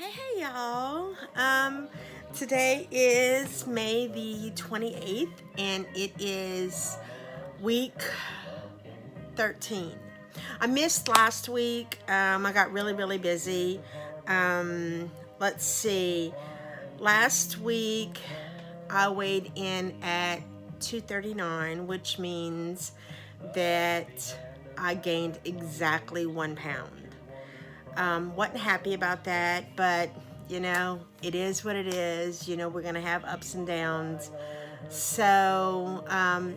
Hey y'all. Today is May the 28th and it is week 13. I missed last week. I got really busy. Let's see. Last week I weighed in at 239, which means that I gained exactly 1 pound. Wasn't happy about that, but it is what it is. We're gonna have ups and downs. So,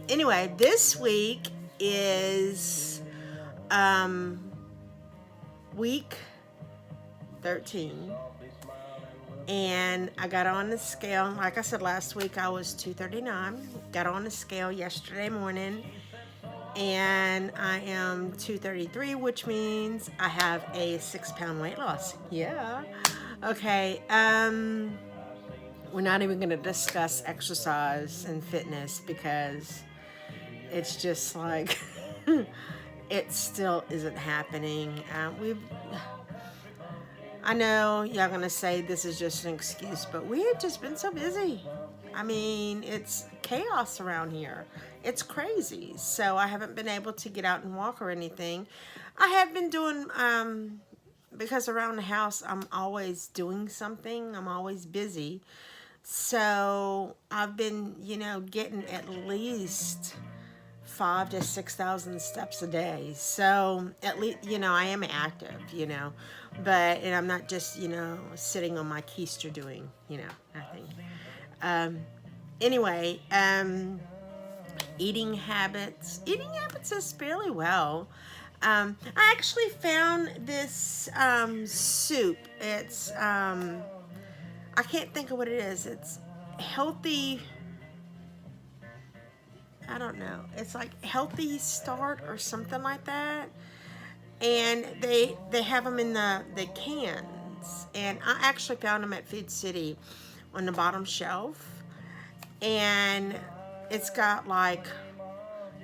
anyway, this week is week 13, and I got on the scale. Like I said last week, I was 239. Got on the scale yesterday morning, and I am 233, which means I have a 6 pound weight loss. Yeah. Okay. We're not even going to discuss exercise and fitness because it's just like it still isn't happening. I know y'all gonna say this is just an excuse, but we have just been so busy. I mean, it's chaos around here. It's crazy. So I haven't been able to get out and walk or anything. I have been doing, because around the house, I'm always doing something. I'm always busy. So I've been, getting at least 5,000 to 6,000 steps a day. So at least, I am active, and I'm not just, sitting on my keister doing, nothing. Anyway, eating habits is fairly well. I actually found this soup. It's I can't think of what it is. It's healthy. I don't know. It's like Healthy Start or something like that. And they have them in the cans. And I actually found them at Food City on the bottom shelf. And it's got like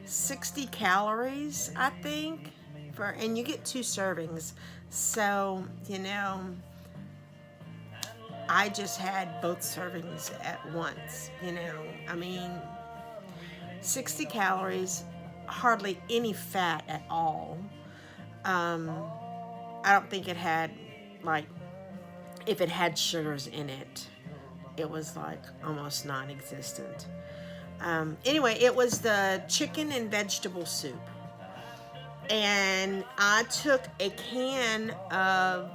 60 calories, I think, and you get 2 servings. So, I just had both servings at once, I mean, 60 calories, hardly any fat at all. I don't think it had, like, if it had sugars in it, it was like almost non-existent. Anyway, it was the chicken and vegetable soup. And I took a can of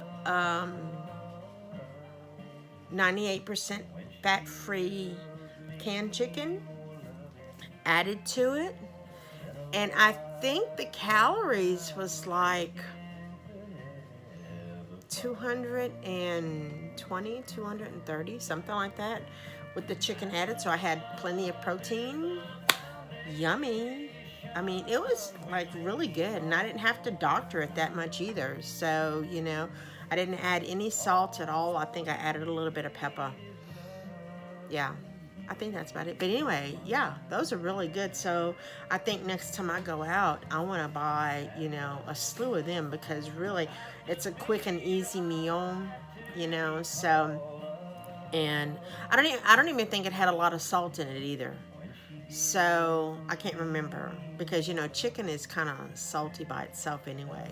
98% fat-free canned chicken, added to it, and I think the calories was like 220, 230, something like that, with the chicken added. So I had plenty of protein. Yummy. I mean, it was like really good, and I didn't have to doctor it that much either. So, I didn't add any salt at all. I think I added a little bit of pepper. Yeah, I think that's about it. But anyway, yeah, those are really good. So I think next time I go out, I want to buy, a slew of them, because really it's a quick and easy meal, so, and I don't even think it had a lot of salt in it either. So I can't remember, because chicken is kind of salty by itself anyway.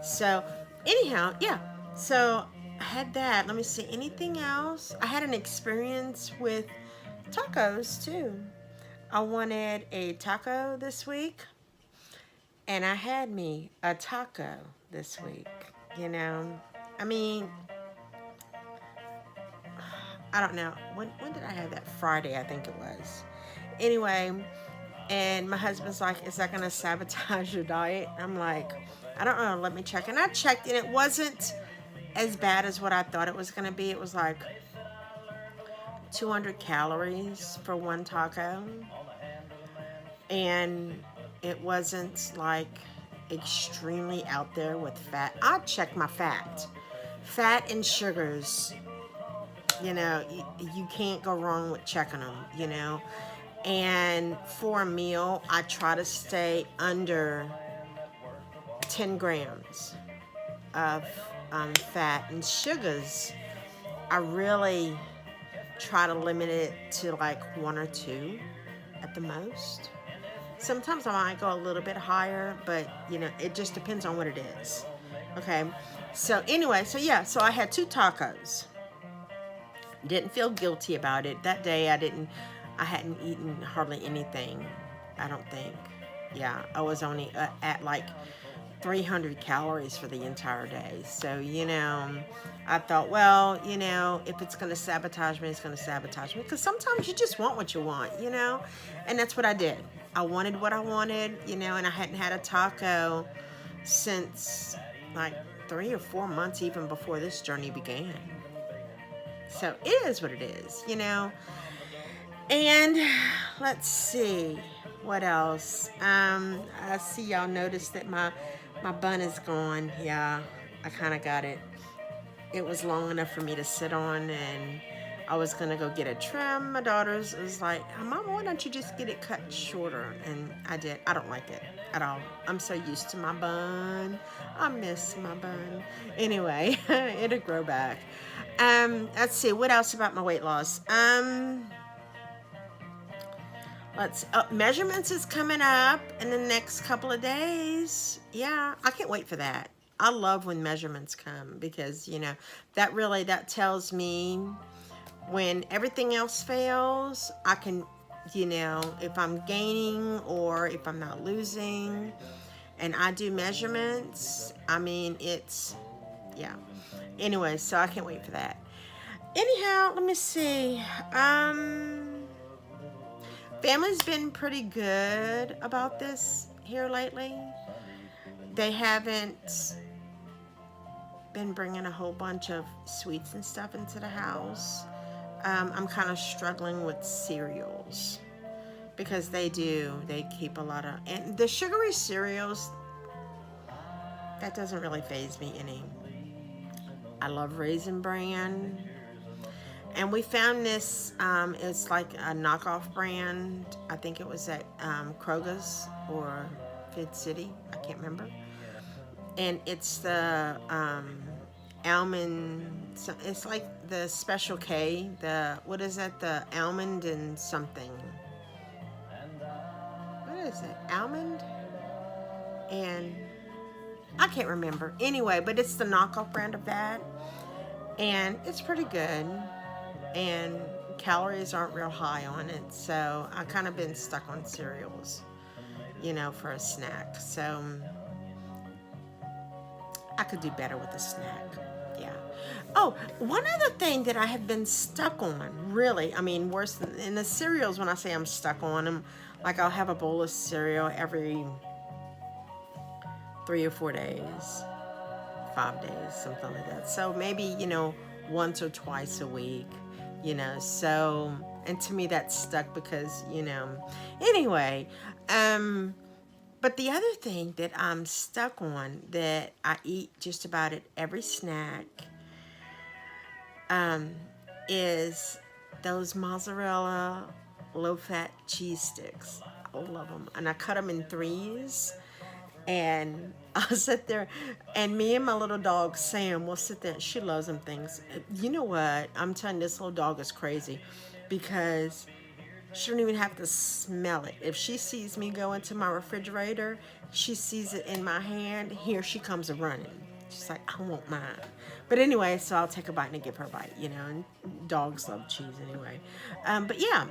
So anyhow, yeah. So I had that. Let me see, anything else? I had an experience with tacos too. I wanted a taco this week, and I had me a taco this week. I mean, I don't know. When did I have that? Friday, I think it was. Anyway, and my husband's like, is that going to sabotage your diet? I'm like, I don't know. Let me check. And I checked, and it wasn't as bad as what I thought it was going to be. It was like 200 calories for one taco. And it wasn't like extremely out there with fat. I checked my fat. Fat and sugars, you can't go wrong with checking them, And for a meal, I try to stay under 10 grams of fat and sugars. I really try to limit it to like one or two at the most. Sometimes I might go a little bit higher, but it just depends on what it is. Okay. So anyway, so yeah, so I had two tacos. Didn't feel guilty about it. That day I hadn't eaten hardly anything, I don't think. Yeah, I was only at like 300 calories for the entire day. So, I thought, well, if it's going to sabotage me, it's going to sabotage me. Because sometimes you just want what you want, And that's what I did. I wanted what I wanted, and I hadn't had a taco since like 3 or 4 months even before this journey began. So it is what it is, And let's see what else. I see y'all noticed that my bun is gone. Yeah, I kind of got it. It was long enough for me to sit on, and I was gonna go get a trim. My daughter's was like, "Mama, why don't you just get it cut shorter?" And I did. I don't like it at all. I'm so used to my bun. I miss my bun. Anyway, it'll grow back. Let's see what else about my weight loss. Measurements is coming up in the next couple of days. Yeah, I can't wait for that. I love when measurements come because, that tells me when everything else fails, I can, if I'm gaining or if I'm not losing and I do measurements, I mean, yeah. Anyway, so I can't wait for that. Anyhow, let me see. Family's been pretty good about this here lately. They haven't been bringing a whole bunch of sweets and stuff into the house. I'm kind of struggling with cereals because they keep a lot of, and the sugary cereals, that doesn't really faze me any. I love Raisin Bran. And we found this, it's like a knockoff brand. I think it was at Kroger's or Fid City. I can't remember. And it's the almond, it's like the Special K. What is that? The almond and something. What is it? Almond? And I can't remember. Anyway, but it's the knockoff brand of that. And it's pretty good. And calories aren't real high on it, so I kind of been stuck on cereals, for a snack. So I could do better with a snack. Yeah. Oh, one other thing that I have been stuck on, really, I mean, worse than in the cereals. When I say I'm stuck on them, like I'll have a bowl of cereal every 3 or 4 days, 5 days, something like that. So maybe once or twice a week. So, and to me that's stuck because, anyway, but the other thing that I'm stuck on that I eat just about at every snack, is those mozzarella low-fat cheese sticks. I love them. And I cut them in threes. And I'll sit there, and me and my little dog, Sam, will sit there. She loves them things. You know what? I'm telling you, this little dog is crazy because she don't even have to smell it. If she sees me go into my refrigerator, she sees it in my hand, here she comes running. She's like, I want mine. But anyway, so I'll take a bite and give her a bite, and dogs love cheese anyway. But yeah.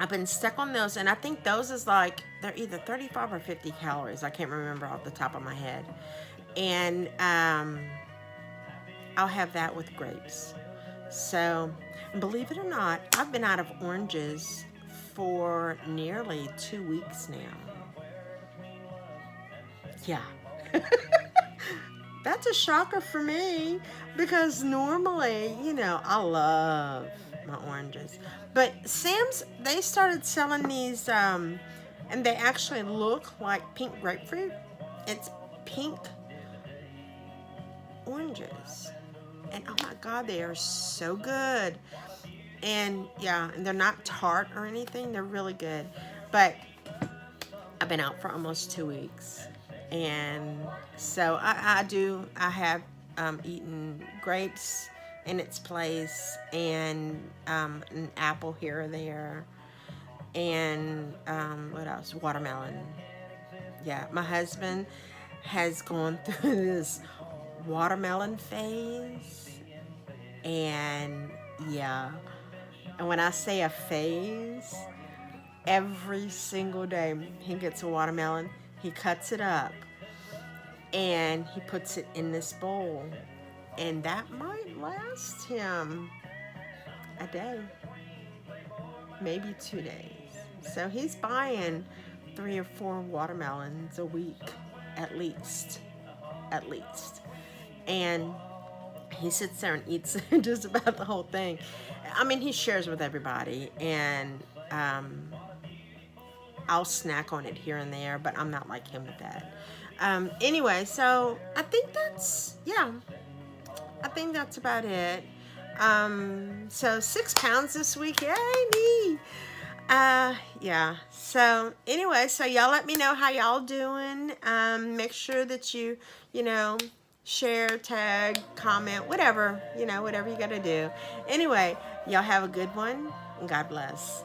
I've been stuck on those, and I think those is like, they're either 35 or 50 calories. I can't remember off the top of my head. And I'll have that with grapes. So, believe it or not, I've been out of oranges for nearly 2 weeks now. Yeah. That's a shocker for me because normally, I love my oranges. But Sam's, they started selling these, and they actually look like pink grapefruit. It's pink oranges. And oh my God, they are so good. And yeah, and they're not tart or anything. They're really good. But I've been out for almost 2 weeks. And so I have eaten grapes in its place, and an apple here or there, and what else? Watermelon. Yeah, my husband has gone through this watermelon phase, and yeah, and when I say a phase, every single day he gets a watermelon, he cuts it up, and he puts it in this bowl, and that might last him a day, maybe 2 days. So he's buying 3 or 4 watermelons a week, at least, and he sits there and eats just about the whole thing. I mean, he shares with everybody, and I'll snack on it here and there, but I'm not like him with that. Anyway, so I think that's about it. So 6 pounds this week, yay me! Yeah. So anyway, so y'all let me know how y'all doing. Make sure that you share, tag, comment, whatever you gotta do. Anyway, y'all have a good one, and God bless.